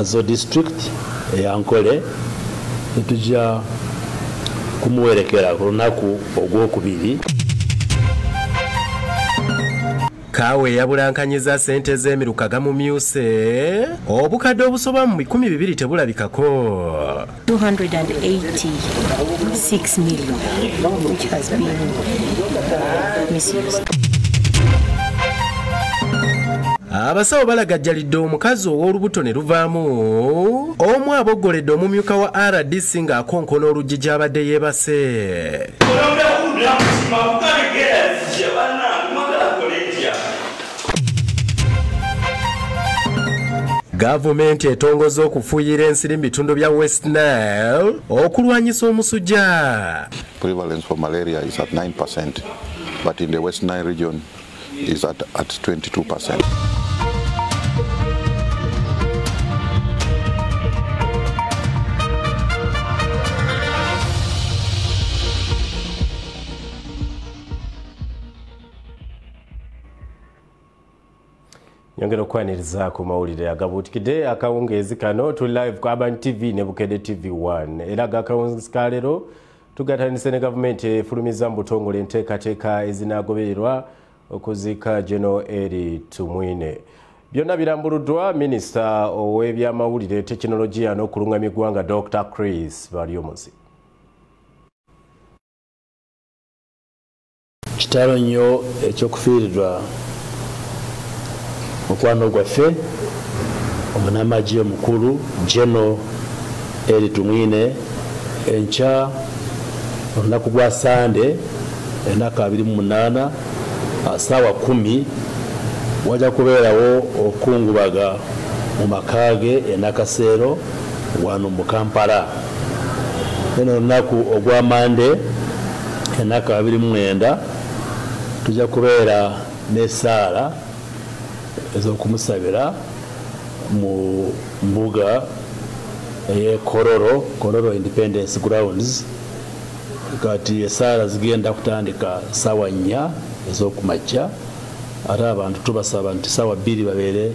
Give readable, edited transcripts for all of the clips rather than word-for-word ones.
Zo district yankole netujja kumuwerekera ku lunaku ogw'okubiri. Kawe yabulankanyiza sente z'emiruka gamumyuse obukadde obusoba mu 200 tebulabikako. 286 million which has been misused. Abasawo balagajjalidde omukazi ow'olubuto ne luvaamu omu aboggoledde omumyuka wa RDC ng'akonkona oluggi gy'abadde yeebase. Gavumenti etongoza okufuuyira ensiri mu bitundu bya West Nile okulwanyisa omusujja. Prevalence for malaria is at 9%, but in the West Nile region is at 22%. Nyongera okwaniriza ku mawulire Agabuutikidde akawungeezi kano tu live ku Urban TV ne Bukedde TV1 era akawungeezi ka leero tugatanise ne gavumenti efulumiza mu butongole enteekateeka ezinaagobererwa okuziika General Eri Tumwine. Byonna birambuddwa minisita ow'ebyamawulire tekinologiya n'okulungamya eggwanga Dr. Chris Baryomuzi. Kitalo nnyo ekyokufiirirwa mukwano gwaffe omunnamagye omukulu General Eri Tumwine enkya olunaku gwa Sande ennaku 28 essaawa 10 wajja kubeerawo okungubaga mu makaage e Nakaseero wano mu Kampala. Eno olunaku ogwa Mande ennaku 29 tujja kubeera n'essaala ez'okumusabira mu mbuga Kororo Independence Grounds. Kati essaala zigenda kutandika ssaawa 4 ez'okumakya ate abantu tubasaba nti ssaawa 2 babeere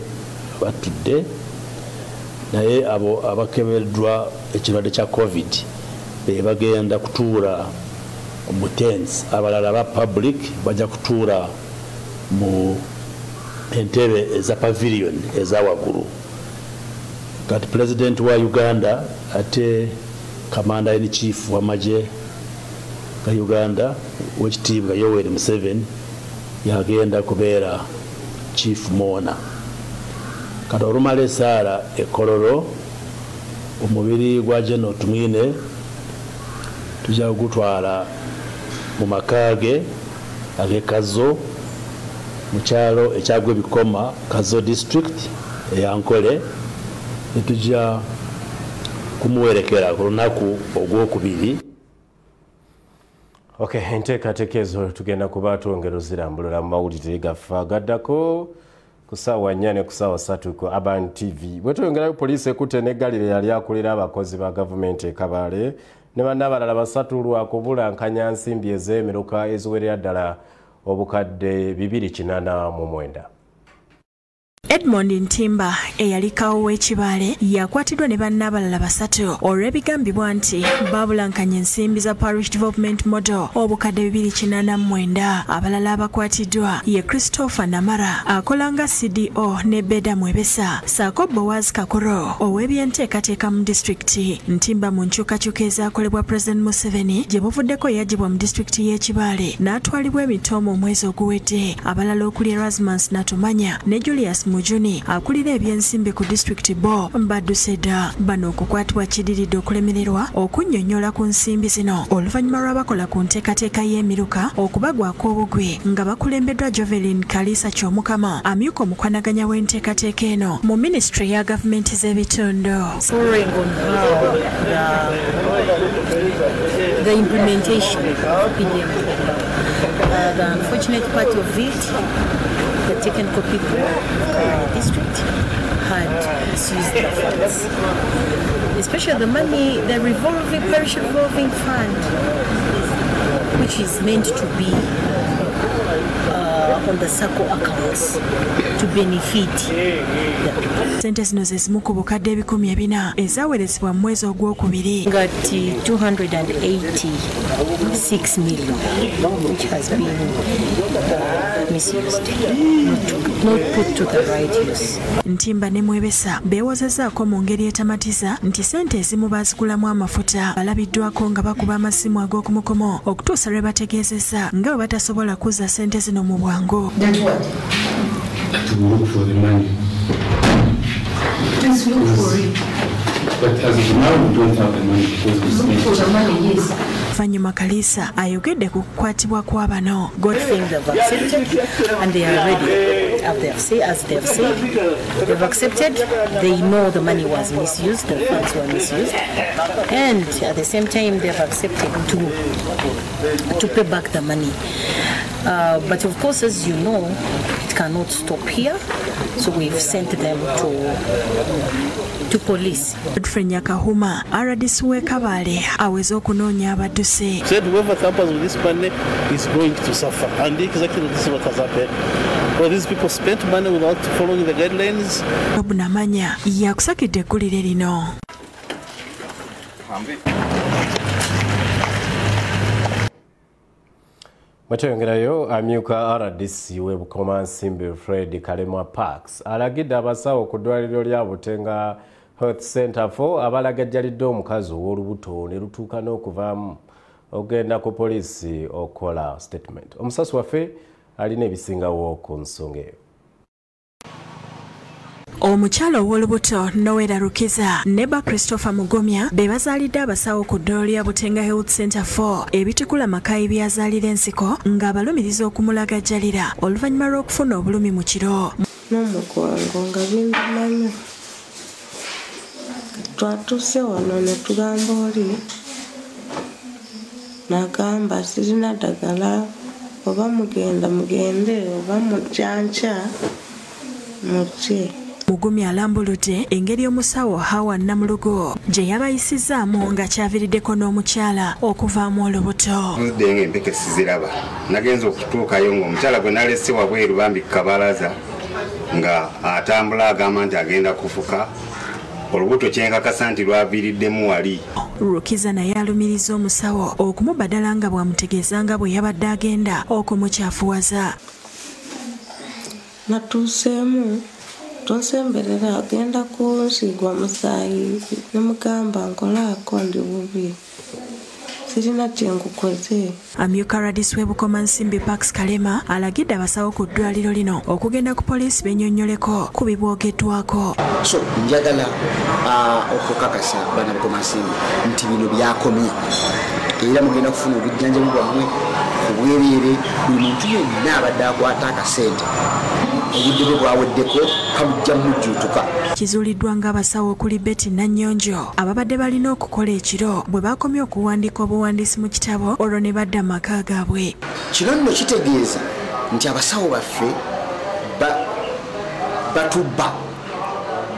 batudde. Naye abo abakebeddwa ekirwadde kya COVID be bagenda kutuula mu tents, abalala ba public bajja kutuula mu entebe eza pavilion eza waggulu. Kati President wa Uganda ate Commander in Chief w'amagye ga Uganda w'ekitiibwa Yoweri Museveni yagenda kubeera Chief Mourner. Kati olumala essaala e Kololo omubiri gwa General Tumwine tujja kugutwala mu makaage ag'e Kazo mu kyalo ekyagwa ebikoma Kazo district eyankole netujja kumuwerekera ku lunaku ogw'okubiri. Okay, enteekateeka ezo tugenda kuba twongera ozirambulira mu mawulire gaffe agaddako ku ssaawa 4 ne ku ssaawa 3 ku Urban TV. Bwe twongerayo poliisi ekutte n'eggalira yali akulira abakozi ba gavumenti e Kabale ne bannabalala basatu lwa kubulankanya nsimbi ez'emiruka eziwerera ddala obukadde 289. Edmond Ntimba eyalikawo w'ekibale yakwatiddwa ne bannabalala basatu olw'ebigambibwa nti babulankanya ensimbi za Parish Development Model obukadde 289. Abalala abakwatiddwa ye Christopher Namara akola nga CDO ne Beda Mwebesa saako Boaz Kakoro ow'ebyenteekateeka mu disitulikiti. Ntimba mu nkyukakyuka ezaakolebwa President Museveni gye buvuddeko yagibwa mu disitulikiti y'ekibale n'atwalibwa emitoomo omwezi oguwedde. Abalala okuli Erasmus Natumanya ne Julius Mujuni akulira ebyensimbi ku district bo Mbaduseda bano okukwatibwa kidiridde okulemererwa okunnyonnyola ku nsimbi zino oluvannyuma lw'abakola ku nteekateeka y'emiruka okubagwako obugwe nga bakulembeddwa Jovelyn Kalisa Kyomukama amyuka omukwanaganya w'enteekateeka eno mu ministry ya gavumenti z'ebitundu. The implementation of PDM. The unfortunate part of it, the technical people in the district had misused the funds, especially the money, the parish revolving fund, which is meant to be on the circle accounts to benefit the people. Sente zino ze zimu ku bukadde ebikumi 400 ezaaweerezebwa mu mwezi ogwokubiri. Ngati 286 million, which has been misused, not put to the right use. Ntimba ne Mwebesa beewozezaako mu ngeri etamatiza nti sente ezimu baazigulamu amafuta balabiddwako nga bakuba amasimu ag'okumukomo okutuusa lwe bategeezezza nga bwe batasobola kuzza sente zino mu bwangu. Fanyuma Kalisa ayogedde ku kukwatibwa kwa bano. Good thing they've accepted and they are ready. As they've said, they've accepted, they know the money was misused, the funds were misused, and at the same time they've accepted to pay back the money. But of course, as you know, it cannot stop here, so we've sent them to police. Frenya Kahuma, RDC Wekabale, aweze okunoonya abaddusi. Said whoever tampers with this money is going to suffer, and exactly this is what has happened. Well, these people spent money without following the guidelines. Obunamanya yakusakidde eggulire lino. Mwatayongerayo amyuka RDC we Bukoma Nsimbi Fred Kalemwa Parks alagidde abasawo ku ddwaliro lya Butenga Health Center for abalagajjalidde omukazi ow'olubuto ne lutuuka n'okuvaamu ogenda ku poliisi okola statement. Omusasi waffe alina ebisingawo ku nsonga eyo. Omukyalo ow'olubuto Nowera Rukiza neba Christopher Mugomya be bazaalidde abasawo ku ddwaliro lya Butenga Health Center 4 ebitukula makayi byazaalira ensiko ng'abalumiriza okumulagajjalira oluvannyuma lw'okufuna obulumi mu kiro. N'omugongo nga bimbimanyi twatuuse wano ne tugamba oli n'agamba sirina ddagala oba mugende oba mucanca mutye. Mugumi alambuludde engeri omusawo Hawa Namulugo gye yabayisizaamu nga kyaviiriddeko n'omukyala okuvaamu olubuto. Nzudde ng'empeke siziraba nagenza okutuukayo ng'omukyala gwe nalese wabweru bambi kabalaza nga atambula agamba nti agenda kufuka olubuto kyenkakasa nti lwaviiriddemu wali. Rukiza naye alumiriza omusawo okumubadala nga bw'amutegeeza nga bwe yabadde agenda okumukyafuwaza. Natuuseemu tonsemberera agenda kunsigwa musaayi nemugamba nkolaako ndi bubi sirina kyenkukoze. Amyuka RDC we Bukoma Nsimbi Parks Kalema alagidde abasawo ku ddwaliro lino okugenda ku poliisi bennyonnyoleko ku bibwogeddwako. So njagala okukakasa bana Bukoma Nsimbi nti bino byakomye era mugenda kufuna obujjanjabi bwammwe obwereere buli muntu yenna abadde akwata akasente obudde bwe bwaweddeko kabujja mujjuutuka. Kizuuliddwa ng'abasawo okuli Betty Nannyonjo ababadde balina okukola ekiro bwe bakomye okuwandiika obuwandiisi mu kitabo olwo ne badda mu maka gaabwe. Kino nno kitegeeza nti abasawo baffe batubba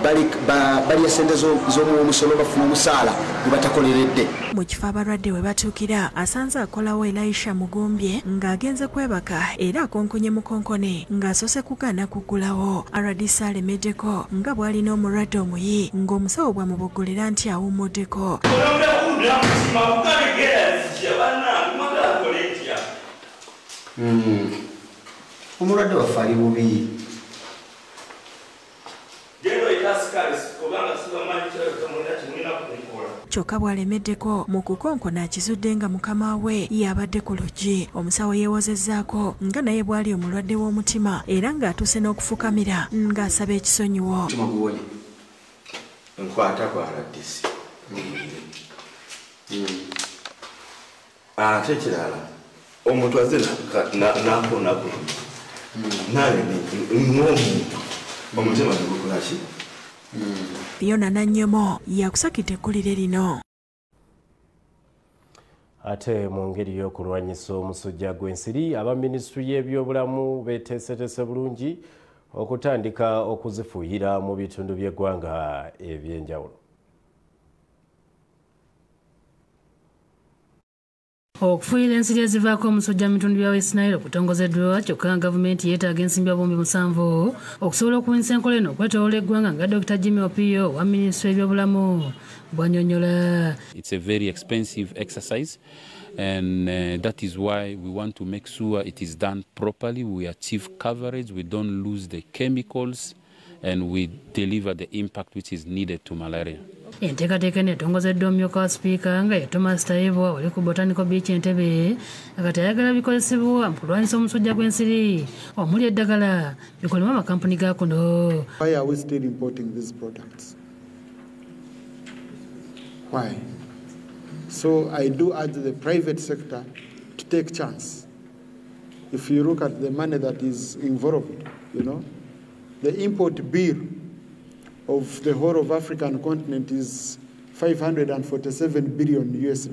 balya sente z'omumusolo bafuna omusaala gwe batakoleredde. Mu kifo abalwadde we batuukira asanze akolawo Elisha Mugumbye ng'agenze kwebaka era akonkonye mukonkone ng'asoose kugaana kuggulawo. RDC alemeddeko nga bw'alina omulwadde omuyi ng'omusawo bw'amuboggolera nti awummuddeko. Omulwadde waffe ali bubi. Kyokka bw'alemeddeko mu kukonkona akizudde nga mukama we yabadde ku luggi. Omusawo yeewozezzaako nga naye bw'ali omulwadde w'omutima era ng'atuuse n'okufukamira ng'asaba ekisonyiwo. Omutima guwonye nkwata kwa RDC ate ekirala omuntu azze nakonaku naye n'omuntu omutima gukolaki. Fiona Nannyomo yakusakidde eggulire lino. Ate mu ngeri y'okulwanyisa omusujja gw'ensiri aba minisitule y'ebyobulamu beeteeseteese bulungi okutandika okuzifuuyira mu bitundu by'eggwanga eby'enjawulo. okufuuyira ensiri ezivaako omusujja mu bitundu bya West Nile okutongozeddwa kyokka gavumenti yeetaaga ensimbi bombi 7 okusobola okubunyisa enkola eno okwetooloola eggwanga nga Dr. Jimmy Opiyo wa minisitule y'ebyobulamu bw'annyonnyola. It's a very expensive exercise. And that is why we want to make sure it is done properly. We achieve coverage, we don't lose the chemicals, and we deliver the impact which is needed to malaria. Enteekateeka eno etongozeddwa omumyuka wa sipiika nga ye Thomas Tayebwa wali ku Botanical Beach Entebbe akati ayagala bikozesebwa mu kulwanyisa omusujja gw'ensiri omuli eddagala bikolebwa amakampuni ga kuno. Why are we still importing these products? Why? So I do urge the private sector to take chance. If you look at the money that is involved, you know, the import bill of the whole of African continent is $547 billion US.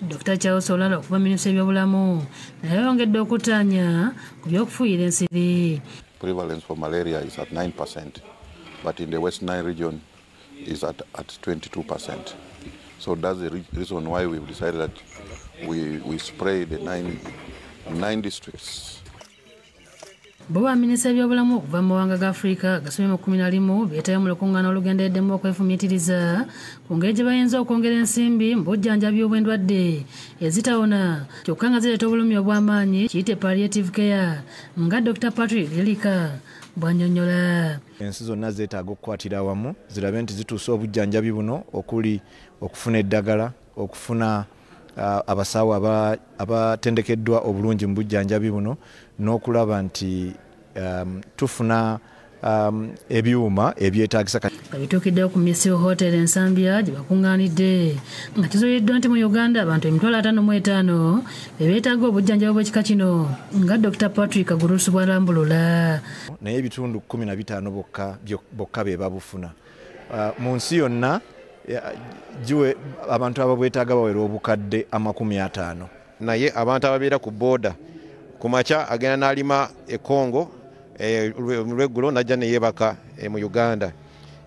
Dr. Charles Olala okuva minisitule y'ebyobulamu naye yongedde okutaanya ku by'okufuuyira ensiri. Prevalence for malaria is at 9%, but in the West Nile region is at 22%. So that's the reason why we've decided that we spray the nine districts. Boba minisitule y'ebyobulamu okuva mu mawanga ga Afrika gasomye mu 11 beetayo mu lukuŋŋaana olugendereddemu okwefumiitiriza ku ngeri gye bayinza okwongera ensimbi mu bujjanjabi obw'endwadde ezitawona kyokka nga zireeta obulumi obw'amaanyi kiyite palliative care nga Dr. Patrick Lilika bw'annyonnyola. Ensi zonna zeetaaga okukwatira awamu zirabe nti zituusa obujjanjabi buno okuli okufuna eddagala okufuna abasaawo abatendekeddwa obulungi mu bujjanjabi buno n'okulaba nti tufuna ebyuma ebyetaagisa. Bituukiddeo ku Missio Hotel Ensambya gye bakuŋŋaanidde nga kizoyeddwa nti mu Uganda abantu 55,000 be beetaaga obujjanjabi bw'ekika kino nga Dr. Patrick Agurusi bw'alambulula. Naye ebitundu 15 bokka be babufuna. Mu nsi yonna jiwe abantu ababwetaaga bawera obukadde 50. Naye abantu ababeera ku booda ku makya agenda n'alima e Congo lweggulo najja ne yeebaka mu Uganda.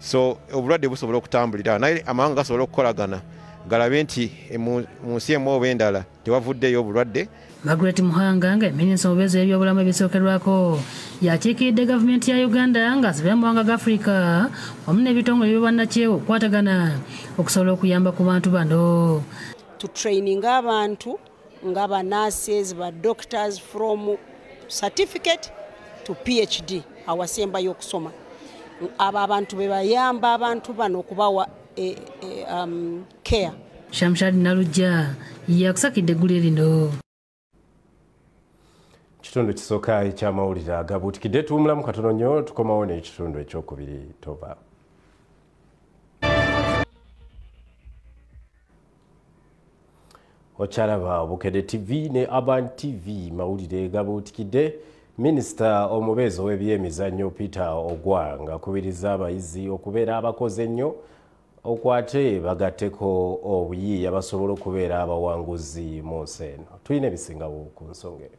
So obulwadde busobola okutambulira naye amawanga gasobola okukolagana galabe nti mu nsi emu oba endala tewavuddeyo obulwadde. Margaret Muhanga nga minisita omubeezi w'ebyobulamu ebisookerwako yakiikiridde gavumenti ya Uganda nga asabye amawanga ga Afrika wamu n'ebitongole by'obwannakyewa okukwatagana okusobola okuyamba ku bantu bano. Tutraininga abantu nga ba nurses ba doctors from certificate to PhD awasemba y'okusoma. Abo abantu be bayamba abantu bano okubawa care. Shamshad Nalujja yakusakidde eggulu lino. Kitundu kisooka ekyamawulire Agabuutikidde tuwumulamu katono nnyo tukomawo n'ekitundu ekyokubiri toba. Ochalaba Bukedde TV ne Aban TV mawulire Agabuutikidde. Minisita omubeezi w'ebyemizannyo Peter Ogwa ng'akubiriza abayizi okubeera abakoze ennyo okwate bagatteko obuyiiya basobola okubeera abawanguzi mu nsi eno. Tulina ebisingawo ku nsonga eyo.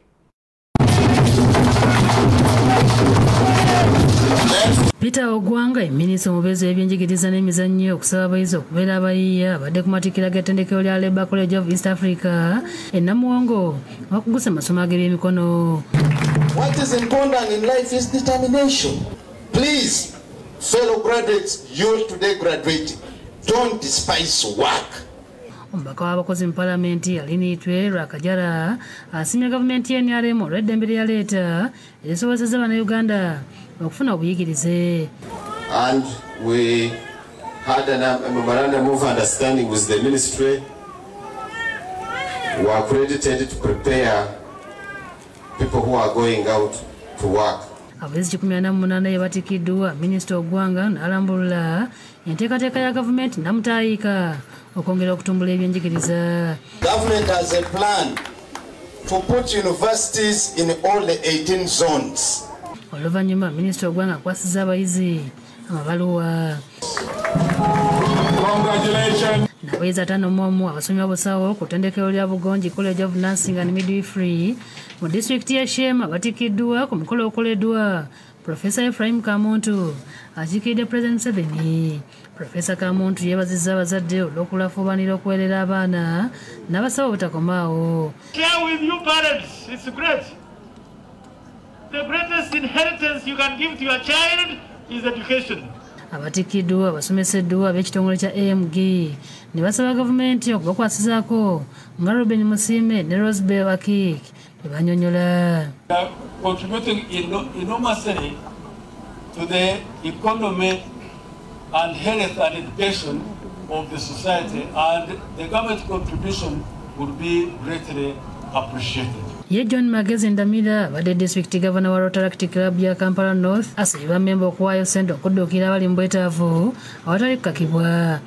Peter Ogwanga minisita omubeezi w'ebyenjigiriza n'emizannyo okusaba abayizi okubeera abayiiya abadde ku matikkira g'ettendekero lya Labour College of East Africa e Namuwongo wakuguse amasomo ag'ebyemikono. What is important in life is determination. Please, fellow graduates, you today graduating, don't despise work. Omubaka w'abakozi mu Palamenti Aliniitwe Lwakajala asimye gavumenti y'NRM olw'eddembe lye yaleeta erisobozesa bannayuganda okufuna obuyigirize. And we had a memorandum of understanding with the ministry. We are accredited to prepare people who are going out to work. Abayizi 18 ye batikiddwa minisita Ogwanga n'alambulula enteekateeka ya gavumenti namutaayika okwongera okutumbula ebyenjigiriza. Government has a plan to put universities in all the 18 zones. Oluvannyuma minisita Ogwanga akwasizza abayizi amabaluwa. N'abayizi 51 abasomya obusawo ku ttendekero lya Bugonji College of Nursing and Midwifery mu disitulikiti y'e Shema batikiddwa ku mukolo okoleddwa Professor Ephraim Kamuntu akiikiridde President Museveni Professor Kamuntu yeebazizza abazadde olw'okulafuubanira okuweerera abaana n'abasaba obutakomaawo. Share with you parents, it's great. The greatest inheritance you can give to your child is education. Abatikiddwa abasomeseddwa ab'ekitongole kya AMG ne basaba gavumenti okubakwasizaako nga Ruben Musiime ne Rosebel Akik bwe bannyonnyola. Contributing enormously to the economy and health and education of the society, and the government contribution would be greatly appreciated. Ye John Magezi Ndamira abadde District Governor wa Rotaract Club ya Kampala North asaba member okuwaayo ssente okudduukira abali mu bwetaavu awatali kukakibwa.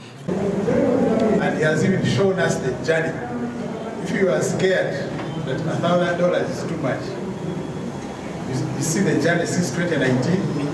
And he has even shown us the journey. If you are scared that $1,000 is too much, you see the journey since 2019.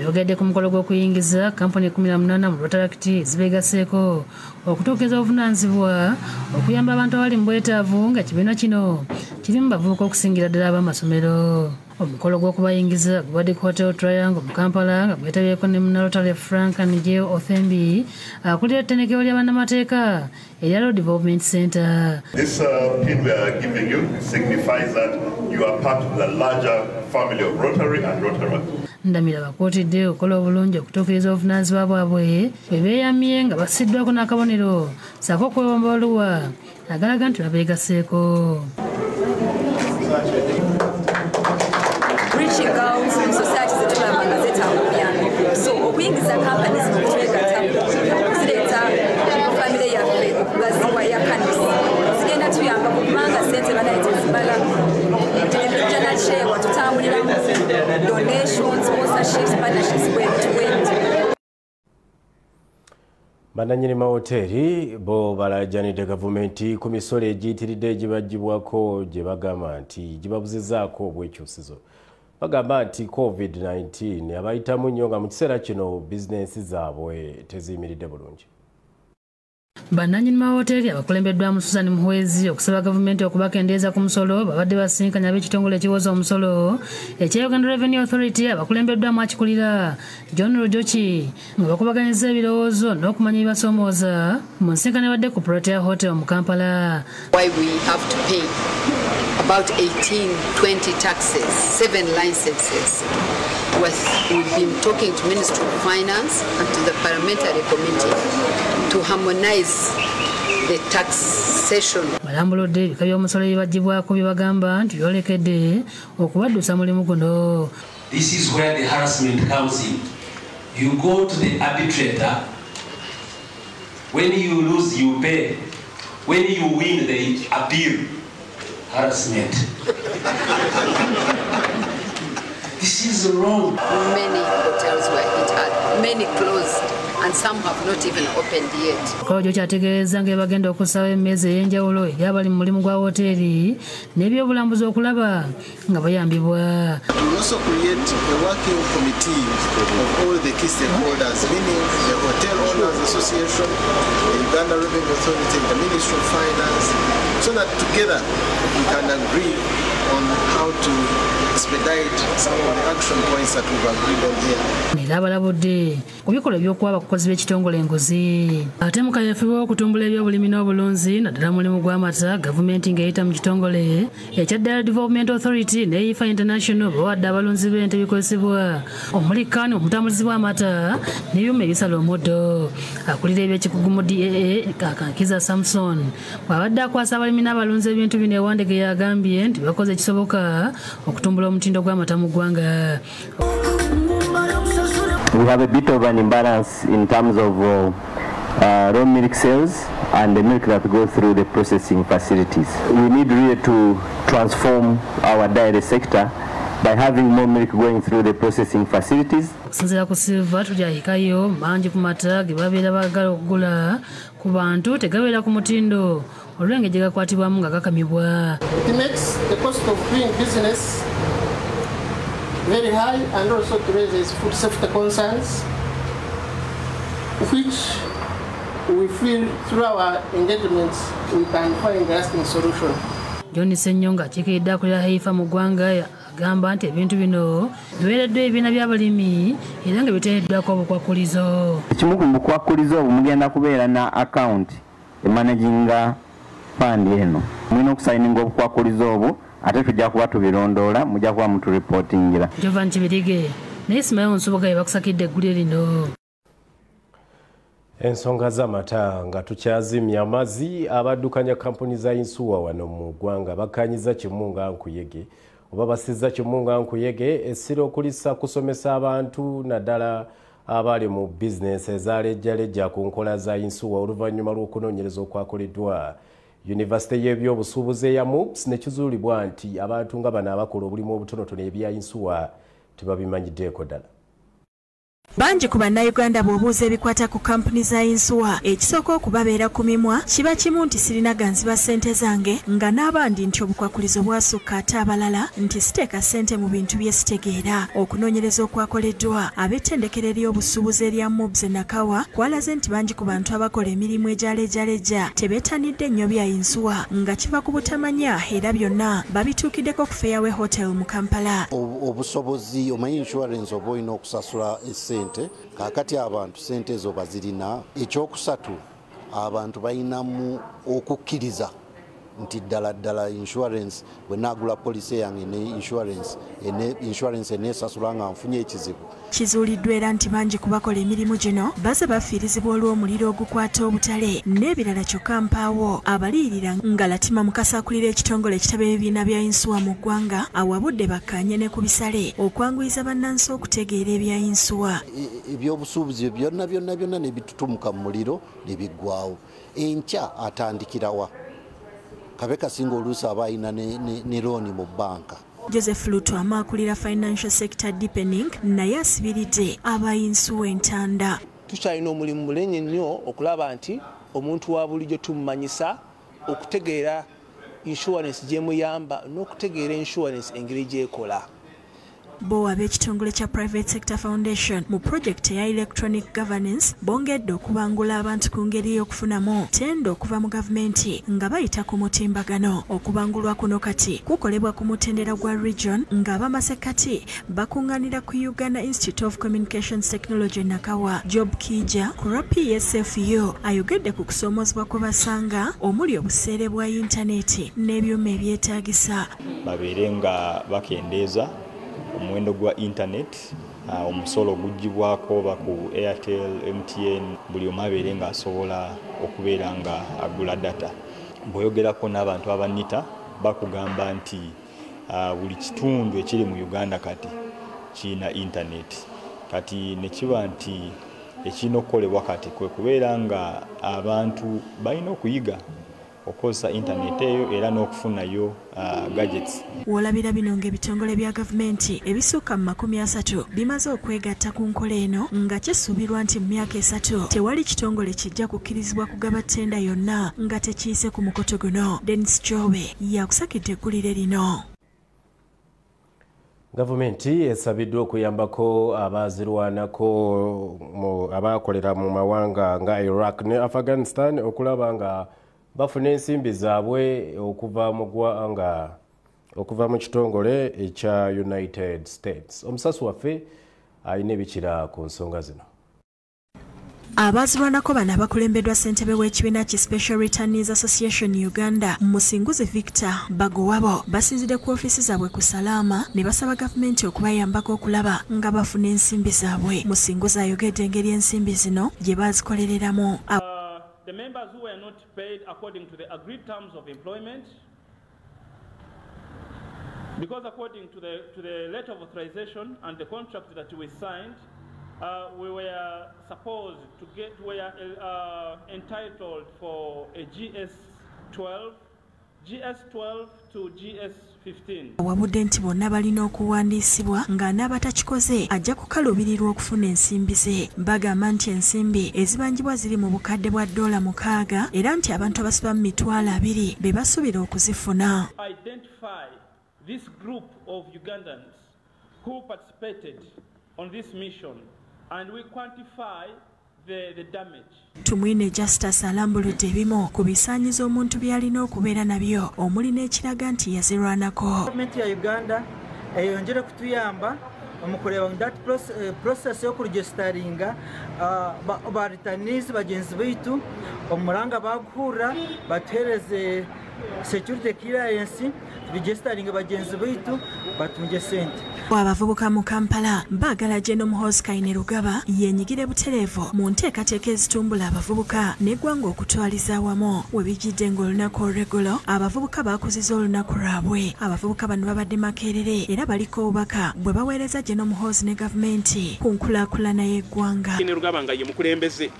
Ayogedde ku mukolo gw'okuyingiza kampuni 18 mu Rotaract zibeegaseeko okutuukiriza obuvunaanyizibwa okuyamba abantu abali mu bwetaavu nga kibiina kino kirimu bavubuka okusingira ddala ab'amasomero. Omukolo gw'okubayingiza gubadde ku Hotel Triangle mu Kampala nga gwetabyeko ne Munnalotale Frank Nigel Othembi akulira ettendekero lya bannamateeka erya Road Development Center. This pin we are giving you signifies that you are part of the larger family of Rotary and Rotaract. Ndamira bakuutidde okukola obulungi okutuukiriza obuvunaanyizibwa bwabwe bwe beeyamye nga bassiddwako n'akabonero ssaako okwewomba oluwa agalaga nti babeegaseeko. Reaching out in society zetulaba nga zetambulira, so okuyingiza companies mu kutwegattamu zireeta famire yaffe okugazibwa ya kanisa zigenda tuyamba kubanga ssente banaye tezimala emijja nakyewa tutambuliramu donations, sponsorships, partnerships bwetuwetu. Bannannyini mahoteri bo balajjanidde gavumenti ku misolo egiyitiridde egibagibwako gye bagamba nti gibabuzizaako obwekyusizo. Bagamba nti COVID-19 abayitamu nnyo nga mu kiseera kino bizinensi zaabwe teziyimiridde bulungi. Bannannyini mahoteri abakulembeddwamu Susan Muhwezi okusaba gavumenti okubakendeeza ku musolo babadde basinkanya ab'ekitongole ekiwoza omusolo ekya Uganda Revenue Authority abakulembeddwamu akikulira John Rojoki nga bakubaganyiza ebirowoozo n'okumanya ebibasoomooza mu nsinkano ebadde ku Protea Hotel mu Kampala. Why we have to pay about 18-20 taxes, 7 licenses. We've been talking to Ministry of Finance and to the Parliamentary Committee to harmonize the taxation. Balambuludde ebika by'omusolo ebibagibwako bye bagamba nti byolekedde okubaddusa mulimu guno. This is where the harassment comes in. You go to the arbitrator. When you lose, you pay. When you win, they appeal. Harassment. This is wrong. Many hotels were hit hard. Many closed. And some have not even opened yet. Kojo kyategeeza nga bagenda okusaba emmeeza ey'enjawulo eri abali mu mulimu gwa hoteeri n'ebyobulambuzi okulaba nga bayambibwa. We also create a working committee of all the key stakeholders, meaning the Hotel Owners Association, the Uganda Revenue Authority, the Ministry of Finance, so that together we can agree on how to expedite some of the action points that we've agreed on here. Era balabudde ku bikolwa by'okuwa abakozi b'ekitongole enguzi. Ate mu kaweefube okutumbula ebyobulimi n'obulunzi naddala mulimu gw'amata gavumenti ng'eyita mu kitongole ekya Ddala Development Authority ne IFA International bawadde abalunzi b'ente bikozesebwa omuli kkaani omutambulizi bw'amata n'ebyuma ebisala omuddo. Akulira eby'ekikugu mu DAA Kakankiza Samson bw'abadde akwasa abalimi n'abalunzi ebintu bino ewandege yagambye nti bakoze ekisoboka okutumbula omutindo gw'amata mu ggwanga. We have a bit of an imbalance in terms of raw milk sales and the milk that goes through the processing facilities. We need really to transform our dairy sector by having more milk going through the processing facilities. Okusinziira ku Silva tulyahikayo mangi ku mata ge babeera baagala okugula ku bantu tegabeera ku mutindo olw'engeri gye gakwatibwamu nga gakamibwa. It makes the cost of doing business very high and also to raise food safety concerns, which we feel through our engagements we can find a lasting solution. John Senyonga akikiridde akulira haifa mu ggwanga agamba nti ebintu bino biweereddwa ebibiina by'abalimi era nga biteereddwako obukwakulizo. Ekimu ku bukwakulizo obwo mugenda kubeera na akawunti emanaginga fandi eno. Mulina okusayininga obukwakulizo obwo ate tujja kuba tubirondoola mujja kuba muturipootingira. Jovan Kibirige ne Ismail Nsubuga bakusakidde eggulire lino. Ensonga z'amata nga tukyazimya amazzi abaddukanya kampuni za insuwa wano mu ggwanga bakkanyiza Kimunga Nkuyege oba basizza Kimunga Nkuyege essira okulisa kusomesa abantu naddala abali mu bizinesi ezalejjalejja ku nkola za insuwa oluvannyuma lw'okunoonyereza okwakoleddwa Yunivasite y'ebyobusuubuzi eya MUPS ne kizuulibwa nti abantu nga bano abakola obulimu obutonotono ebya insuwa tebabimanyiddeeko ddala. Banji ku bannayuganda bw'obuuza ebikwata ku kampuni za insuwa ekisooka okubabeera ku mimwa kiba kimu nti sirina ganziba ssente zange nga n'abandi nti obukwakulizo bwasukka ate abalala nti siteeka ssente mu bintu bye sitegeera. Okunoonyereza okwakoleddwa ab'ettendekero ery'obusuubuzi erya MUBS Nakawa kwalaze nti banji ku bantu abakola emirimu egyalejjalejja tebeetanidde nnyo bya insuwa nga kiva ku butamanya era byonna babituukiddeko ku Fairway Hotel mu Kampala. Obusobozi omanyi insurance oba olina okusasula esse kakati abantu sente ezo bazirina. Ekyokusatu abantu balinamu okukkiriza nti ddala insurance bwe naagula poliisi yange ne insurance eneesasula nga nfunye ekizibu. Kizuuliddwa era nti bangi ku bakola emirimu gino baze bafiirizibwa olw'omuliro ogukwata obutale n'ebirala kyokka mpaawo abaliyirira nga Latima Mukasa akulira ekitongole ekitaba ebibiina bya insuwa mu ggwanga awabudde bakkaanye ne ku bisale okwanguyiza bannansi okutegeera ebya insuwa. Ebyobusuubuzi byonna ne bitutumuka mu muliro ne biggwawo. Enkya atandikirawa Kabeka singa oluusi aba alina ne looni mu bbanka. Joseph Luto akulira financial sector deepening naye asibiridde abayinsuwa entanda. Tukyalina omulimu mulenge nnyo okulaba nti omuntu wa bulijjo tumumanyisa okutegeera insurance gyemuyamba n'okutegeera insurance engeri gy'ekola. Bo ab'ekitongole kya Private Sector Foundation mu project ya electronic governance bongedde okubangula abantu ku ngeri y'okufunamu tendo okuva mu gavumenti nga bayita ku mutimbagano. Okubangulwa kuno kati kukolebwa ku mutendera gwa region nga abamasekati bakunganira ku Uganda Institute of Communications Technology Nakawa. Job Kija ku PSFU ayogedde ku kusoomozebwa kwe basanga omuli obuseere bwa intaneti n'ebyuma ebyetaagisa. Babeere nga bakendeeza omuwendo gwa internet omusolo gugibwako ba ku Airtel, MTN, buli omu abeere nga asobola okubeera nga agula data. Bw'oyogerako n'abantu abanita bakugamba nti buli kitundu ekiri mu Uganda kati kirina internet. Kati ne kiba nti ekirina okukolebwa kati kwe kubeera nga abantu balina okuyiga okozesa internet eyo era n'okufunayo gadgets. Wolabira bino ng'ebitongole bya gavumenti ebisukka mu 30 bimaze okwegatta ku nkola eno nga kisuubirwa nti mu myaka 3 tewali kitongole kijja kukkirizibwa kugaba ttenda yonna nga tekiyise ku mukoto guno. Dennis Jowe yakusakidde eggulire lino. Gavumenti esabiddwa okuyambako abazirwanako abakolera mu mawanga nga Iraq ne Afghanistan okulaba nga bafuna ensimbi zaabwe okuva mu kitongole ekya United States. Omusasi waffe alina ebikira ku nsonga zino. Abazirwanako bano abakulembeddwa ssentebe w'ekibiina ki Special Returnees Association Uganda Musinguzi Victor Bagowabo basinzidde ku ofiisi zaabwe ku Salaama ne basaba gavumenti okubayambako okulaba nga bafuna ensimbi zaabwe. Musinguzi ayogedde engeri ensimbi zino gye bazikolereramu. The members who were not paid according to the agreed terms of employment, because according to the letter of authorization and the contract that we signed, we were supposed to we are entitled for a GS12 to GS15. Wabudde nti bonna balina okuwandiisibwa nga n'abatakikoze ajja kukaluubirirwa okufuna ensimbi ze. Bagamba nti ensimbi ezibangibwa ziri mu bukadde bwa $600 era nti abantu abasiba mu $200 be basuubira okuzifuna. Identify this group of Ugandans who participated on this mission and we quantify the damage. Tumwine Justus alambuludde ebimu ku bisaanyizo omuntu byalina okubeera nabyo omuli n'ekiraga nti yazirwanako. Gavumenti ya Uganda eyongere kutuyamba omukureba that process yo kuregistaringa ba returnees bagenzi baitu omuranga baguhura batereze security clearance registering bagenzi baitu batunje sente. Abavubuka mu Kampala baagala General Muhoozi Kainerugaba yenyigire butereevu mu nteekateeka ezitumbula abavubuka n'eggwanga okutwaliza awamu we bijjidde ng'olunaku olw'eggulo abavubuka baakuziza olunaku lwabwe. Abavubuka bano babadde Makerere era baliko obubaka bwe baweereza General Muhoozi ne gavumenti ku nkulaakulana y'eggwanga. Kainerugaba nga ye mukulembeze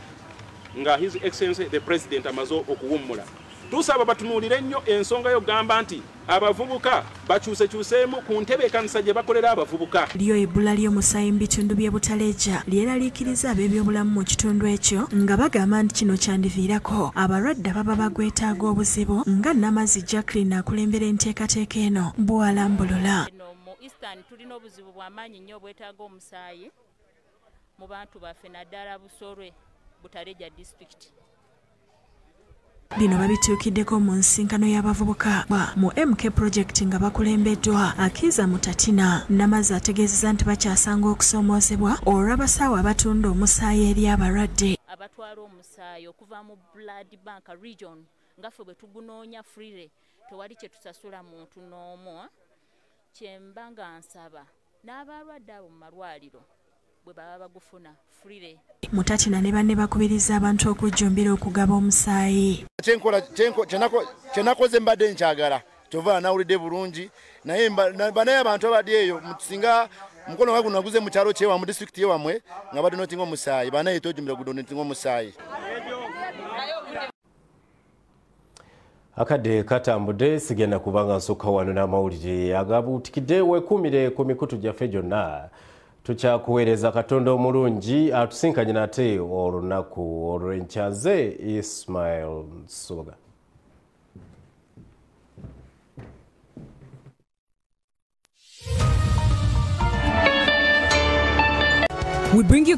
nga His Excellency the President amaze okuwummula. Tusaba batunuulire ennyo ensonga y'okugamba nti abavubuka bakyusekyuseemu ku ntebeekanisa gye bakolera abavubuka. Lyo ebbula ly'omusaayi mu bitundu by'e Butaleja lyeraliikiriza ab'ebyobulamu mu kitundu ekyo nga bagamba nti kino kyandiviirako abalwadde ababa bagwetaaga obuzibu nga Namazzi Jacqueline akulembera enteekateeka eno bw'alambulula. Mu Eastern tulina obuzibu bw'amaanyi nnyo obwetaaga omusaayi mu bantu baffe naddala Busolwe Butaleja district. Bino babituukiddeko mu nsinkano y'abavubuka mu MK project nga bakulembeddwa Akiza Mutatina. Namazzi ategeezezza nti bakyasanga okusoomoozebwa olw'abasaawo abatunda omusaayi eri abalwadde. Abatwala omusaayi okuva mu blood bank region nga ffe bwe tugunoonya freely tewali kye tusasula muntu n'omu. Kyemba nga nsaba n'abalwadde abo mu malwaliro bwe baba bagufuna freely. Mutatina ne banne bakubiriza abantu okujjumbira okugaba omusaayi. Kyenakoze mbadde nkyagala kyova nawulidde bulungi naye banaye abantu abadde eyo singa mukono gwa guno naguze mu kyalo kyewa mu district yewamwe nga badde notinga omusaayi banaye tojjumbira gudonetinga omusaayi. Akadde katambudde sigenda kubanga nsukka wano n'amawulire agabuutikidde weekuumire ku mikutu gyaffe gyonna. Tukyakuweereza Katonda omulungi atusinkanye nate olunaku olw'enkyaze Ismail Soga. We bring you